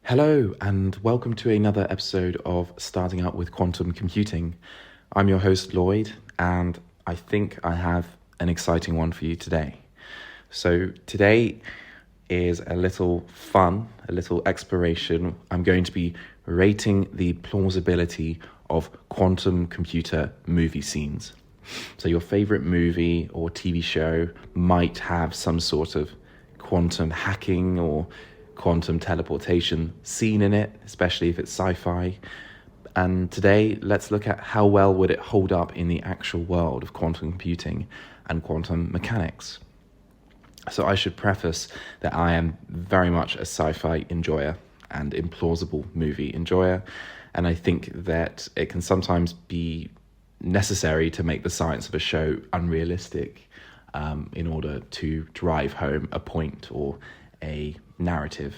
Hello, and welcome to another episode of Starting Out with Quantum Computing. I'm your host, Lloyd, and I think I have an exciting one for you today. So today is a little fun, a little exploration. I'm going to be rating the plausibility of quantum computer movie scenes. So your favorite movie or TV show might have some sort of quantum hacking or quantum teleportation scene in it, especially if it's sci-fi. And today, let's look at how well would it hold up in the actual world of quantum computing and quantum mechanics. So I should preface that I am very much a sci-fi enjoyer and implausible movie enjoyer, and I think that it can sometimes be necessary to make the science of a show unrealistic in order to drive home a point or a narrative.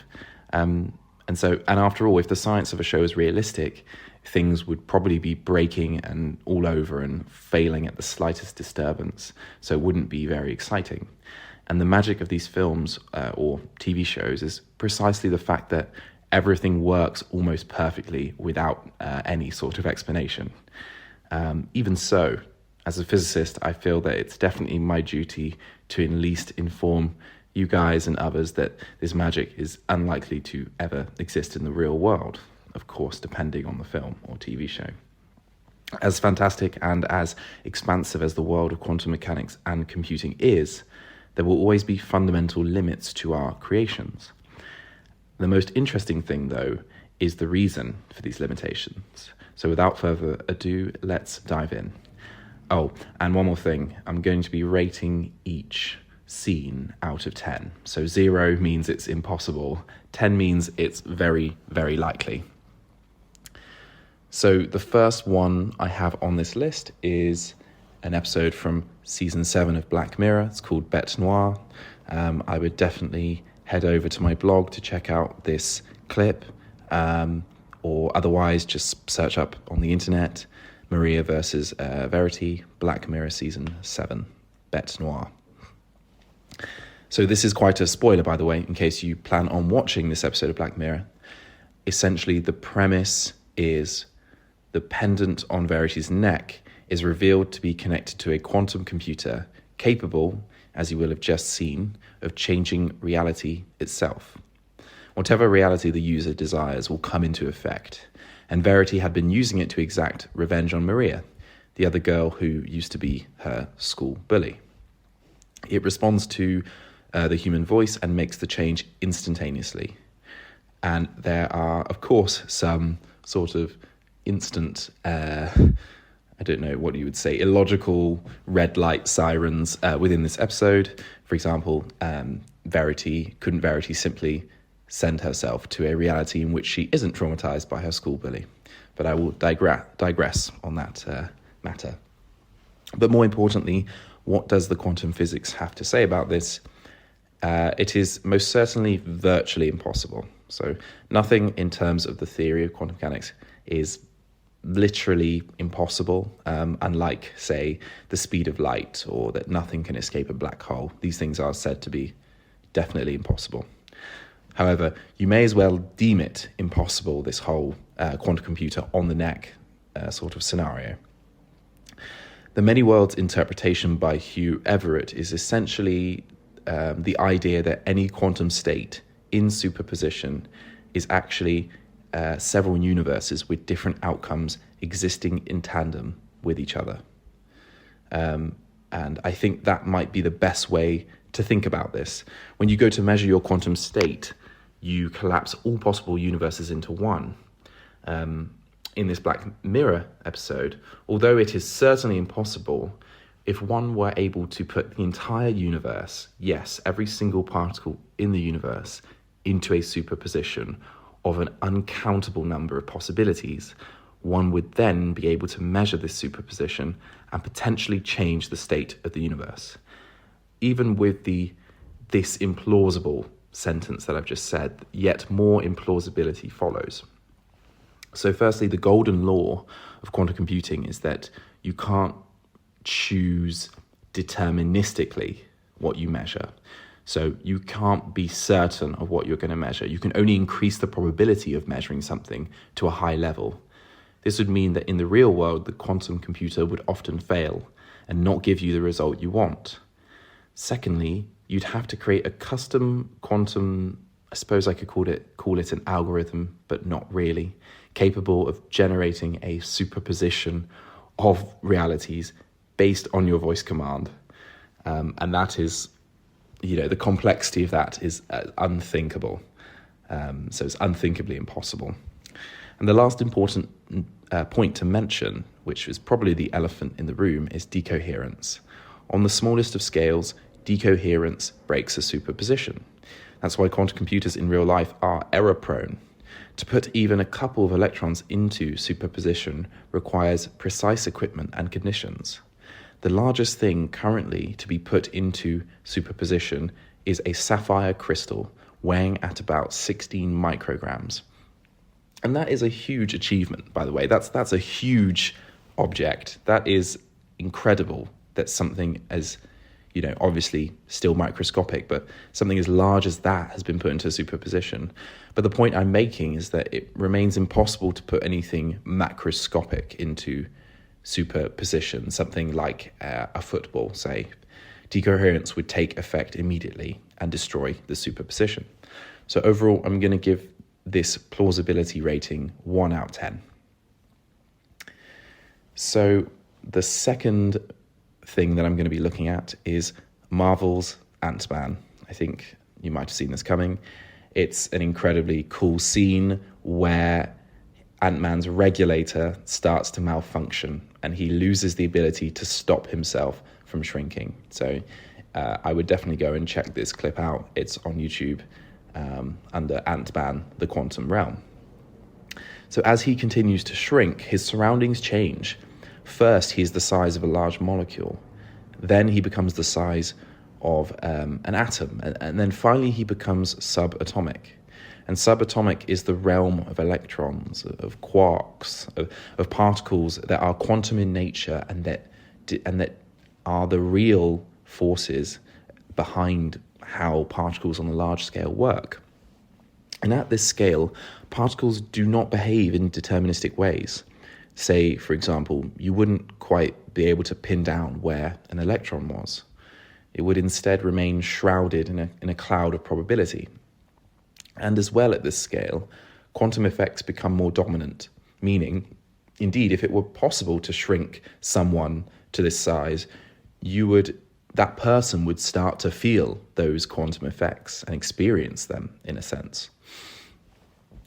And after all, if the science of a show is realistic, things would probably be breaking and all over and failing at the slightest disturbance, so it wouldn't be very exciting. And the magic of these films or TV shows is precisely the fact that everything works almost perfectly without any sort of explanation. Even so, as a physicist, I feel that it's definitely my duty to at least inform you guys and others that this magic is unlikely to ever exist in the real world, of course, depending on the film or TV show. As fantastic and as expansive as the world of quantum mechanics and computing is, there will always be fundamental limits to our creations. The most interesting thing, though, is the reason for these limitations. So without further ado, let's dive in. Oh, and one more thing, I'm going to be rating each scene out of 10. So 0 means it's impossible, 10 means it's very, very likely. So the first one I have on this list is an episode from season 7 of Black Mirror. It's called Bête Noire. I would definitely head over to my blog to check out this clip, or otherwise just search up on the internet Maria versus Verity, Black Mirror season 7, Bête Noire. So this is quite a spoiler, by the way, in case you plan on watching this episode of Black Mirror. Essentially, the premise is the pendant on Verity's neck is revealed to be connected to a quantum computer capable, as you will have just seen, of changing reality itself. Whatever reality the user desires will come into effect, and Verity had been using it to exact revenge on Maria, the other girl who used to be her school bully. It responds to the human voice and makes the change instantaneously. And there are, of course, some sort of instant, I don't know what you would say, illogical red light sirens within this episode. For example, couldn't Verity simply send herself to a reality in which she isn't traumatized by her school bully? But I will digress on that matter. But more importantly, what does the quantum physics have to say about this? It is most certainly virtually impossible. So nothing in terms of the theory of quantum mechanics is literally impossible, unlike, say, the speed of light or that nothing can escape a black hole. These things are said to be definitely impossible. However, you may as well deem it impossible, this whole quantum computer on the neck sort of scenario. The many worlds interpretation by Hugh Everett is essentially the idea that any quantum state in superposition is actually several universes with different outcomes existing in tandem with each other. And I think that might be the best way to think about this. When you go to measure your quantum state, you collapse all possible universes into one. In this Black Mirror episode, although it is certainly impossible, if one were able to put the entire universe, yes, every single particle in the universe, into a superposition of an uncountable number of possibilities, one would then be able to measure this superposition and potentially change the state of the universe. Even with this implausible sentence that I've just said, yet more implausibility follows. So firstly, the golden law of quantum computing is that you can't choose deterministically what you measure. So you can't be certain of what you're going to measure. You can only increase the probability of measuring something to a high level. This would mean that in the real world, the quantum computer would often fail and not give you the result you want. Secondly, you'd have to create a custom quantum, I suppose I could call it an algorithm, but not really, capable of generating a superposition of realities based on your voice command. And that is, the complexity of that is unthinkable. So it's unthinkably impossible. And the last important point to mention, which is probably the elephant in the room, is decoherence. On the smallest of scales, decoherence breaks a superposition. That's why quantum computers in real life are error-prone. To put even a couple of electrons into superposition requires precise equipment and conditions. The largest thing currently to be put into superposition is a sapphire crystal weighing at about 16 micrograms. And that is a huge achievement, by the way. That's a huge object. That is incredible that something as, obviously still microscopic, but something as large as that has been put into superposition. But the point I'm making is that it remains impossible to put anything macroscopic into superposition, something like a football, say. Decoherence would take effect immediately and destroy the superposition. So overall, I'm going to give this plausibility rating 1 out of 10. So the second thing that I'm going to be looking at is Marvel's Ant-Man. I think you might have seen this coming. It's an incredibly cool scene where Ant-Man's regulator starts to malfunction and he loses the ability to stop himself from shrinking. So I would definitely go and check this clip out. It's on YouTube under Ant-Man, the Quantum Realm. So as he continues to shrink, his surroundings change. First, he's the size of a large molecule. Then he becomes the size of an atom. And then finally, he becomes subatomic. And subatomic is the realm of electrons, of quarks, of particles that are quantum in nature and that are the real forces behind how particles on a large scale work. And at this scale, particles do not behave in deterministic ways. Say, for example, you wouldn't quite be able to pin down where an electron was. It would instead remain shrouded in a cloud of probability. And as well at this scale, quantum effects become more dominant, meaning, indeed, if it were possible to shrink someone to this size, that person would start to feel those quantum effects and experience them in a sense.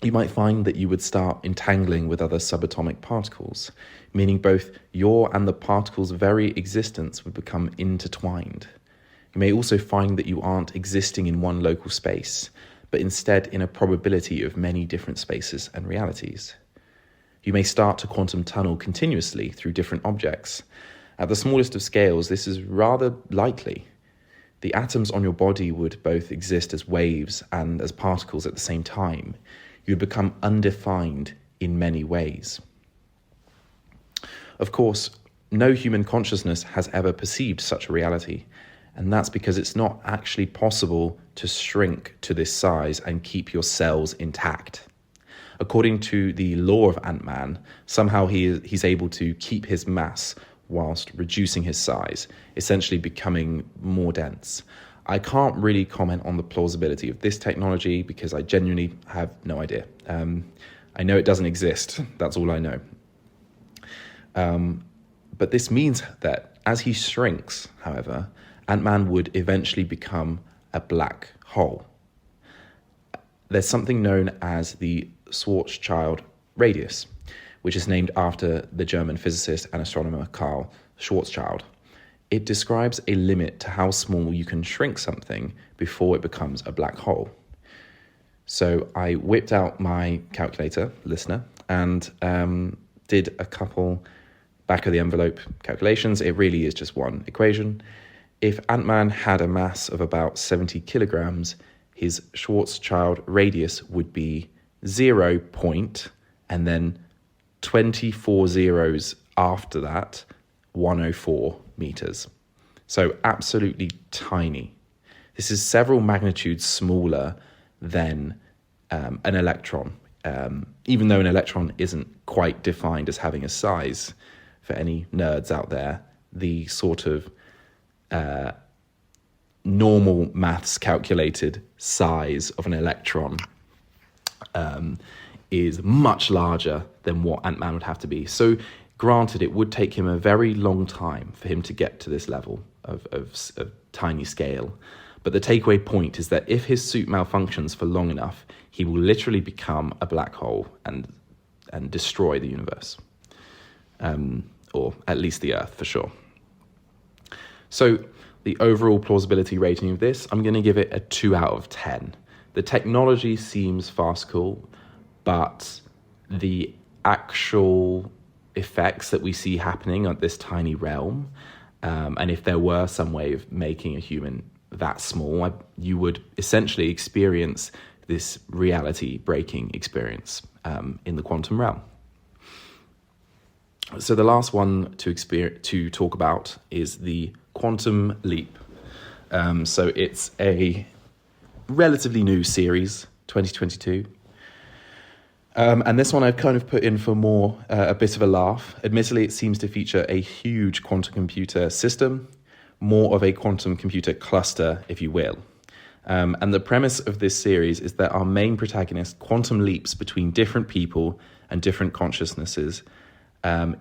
You might find that you would start entangling with other subatomic particles, meaning both your and the particle's very existence would become intertwined. You may also find that you aren't existing in one local space, but instead in a probability of many different spaces and realities. You may start to quantum tunnel continuously through different objects. At the smallest of scales, this is rather likely. The atoms on your body would both exist as waves and as particles at the same time. You would become undefined in many ways. Of course, no human consciousness has ever perceived such a reality, and that's because it's not actually possible to shrink to this size and keep your cells intact. According to the law of Ant-Man, somehow he's able to keep his mass whilst reducing his size, essentially becoming more dense. I can't really comment on the plausibility of this technology because I genuinely have no idea. I know it doesn't exist. That's all I know. But this means that as he shrinks, however, Ant-Man would eventually become a black hole. There's something known as the Schwarzschild radius, which is named after the German physicist and astronomer Karl Schwarzschild. It describes a limit to how small you can shrink something before it becomes a black hole. So I whipped out my calculator, listener, and did a couple back-of-the-envelope calculations. It really is just one equation. If Ant-Man had a mass of about 70 kilograms, his Schwarzschild radius would be 0 point, and then 24 zeros after that, 104 meters. So absolutely tiny. This is several magnitudes smaller than an electron, even though an electron isn't quite defined as having a size. For any nerds out there, the sort of normal maths calculated size of an electron is much larger than what Ant-Man would have to be. So granted, it would take him a very long time for him to get to this level of tiny scale. But the takeaway point is that if his suit malfunctions for long enough, he will literally become a black hole and destroy the universe. Or at least the Earth, for sure. So the overall plausibility rating of this, I'm going to give it a 2 out of 10. The technology seems farcical, but the actual effects that we see happening at this tiny realm, and if there were some way of making a human that small, you would essentially experience this reality-breaking experience in the quantum realm. So the last one to talk about is the quantum leap. So it's a relatively new series, 2022. And this one I've kind of put in for more a bit of a laugh. Admittedly, it seems to feature a huge quantum computer system, more of a quantum computer cluster, if you will. And the premise of this series is that our main protagonist quantum leaps between different people and different consciousnesses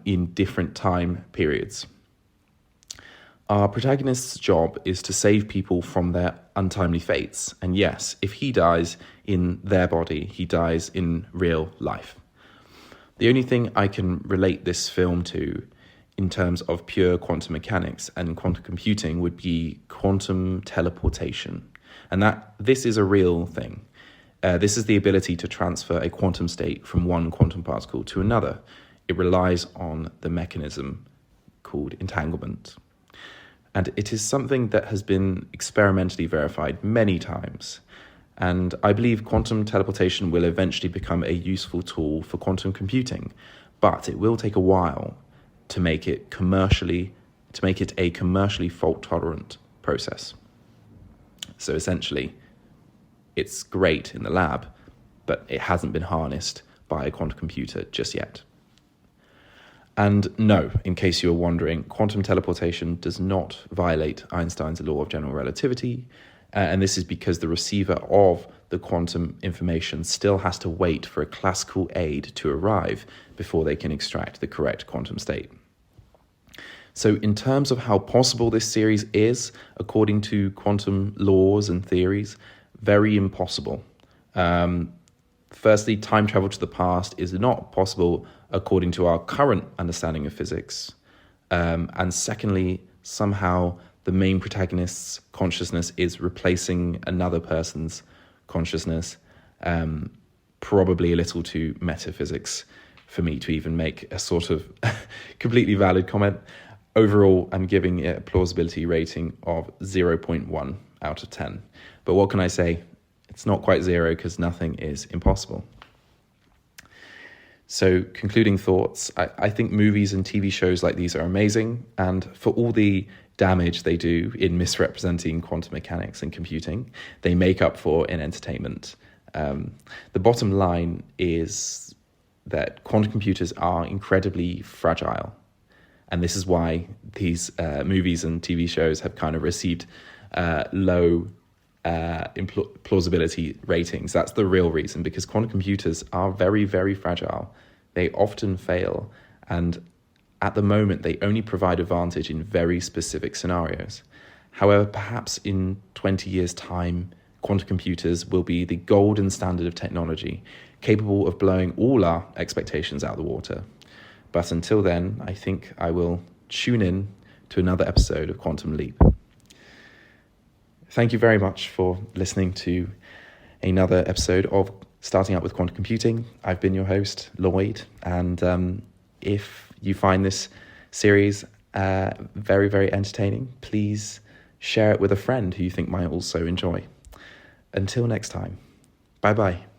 in different time periods. Our protagonist's job is to save people from their untimely fates. And yes, if he dies in their body, he dies in real life. The only thing I can relate this film to in terms of pure quantum mechanics and quantum computing would be quantum teleportation. And this is a real thing. This is the ability to transfer a quantum state from one quantum particle to another. It relies on the mechanism called entanglement. And it is something that has been experimentally verified many times. And I believe quantum teleportation will eventually become a useful tool for quantum computing, but it will take a while to make it a commercially fault-tolerant process. So essentially, it's great in the lab, but it hasn't been harnessed by a quantum computer just yet. And no, in case you were wondering, quantum teleportation does not violate Einstein's law of general relativity, and this is because the receiver of the quantum information still has to wait for a classical aid to arrive before they can extract the correct quantum state. So in terms of how possible this series is, according to quantum laws and theories, very impossible. Firstly, time travel to the past is not possible according to our current understanding of physics. And secondly, somehow the main protagonist's consciousness is replacing another person's consciousness, probably a little too metaphysics for me to even make a sort of completely valid comment. Overall, I'm giving it a plausibility rating of 0.1 out of 10. But what can I say? It's not quite zero because nothing is impossible. So concluding thoughts, I think movies and TV shows like these are amazing. And for all the damage they do in misrepresenting quantum mechanics and computing, they make up for in entertainment. The bottom line is that quantum computers are incredibly fragile. And this is why these movies and TV shows have kind of received low plausibility ratings. That's the real reason, because quantum computers are very, very fragile. They often fail, and at the moment they only provide advantage in very specific scenarios. However, perhaps in 20 years' time, quantum computers will be the golden standard of technology, capable of blowing all our expectations out of the water. But until then, I think I will tune in to another episode of Quantum Leap. Thank you very much for listening to another episode of Starting Out with Quantum Computing. I've been your host, Lloyd, and if you find this series very, very entertaining, please share it with a friend who you think might also enjoy. Until next time, bye-bye.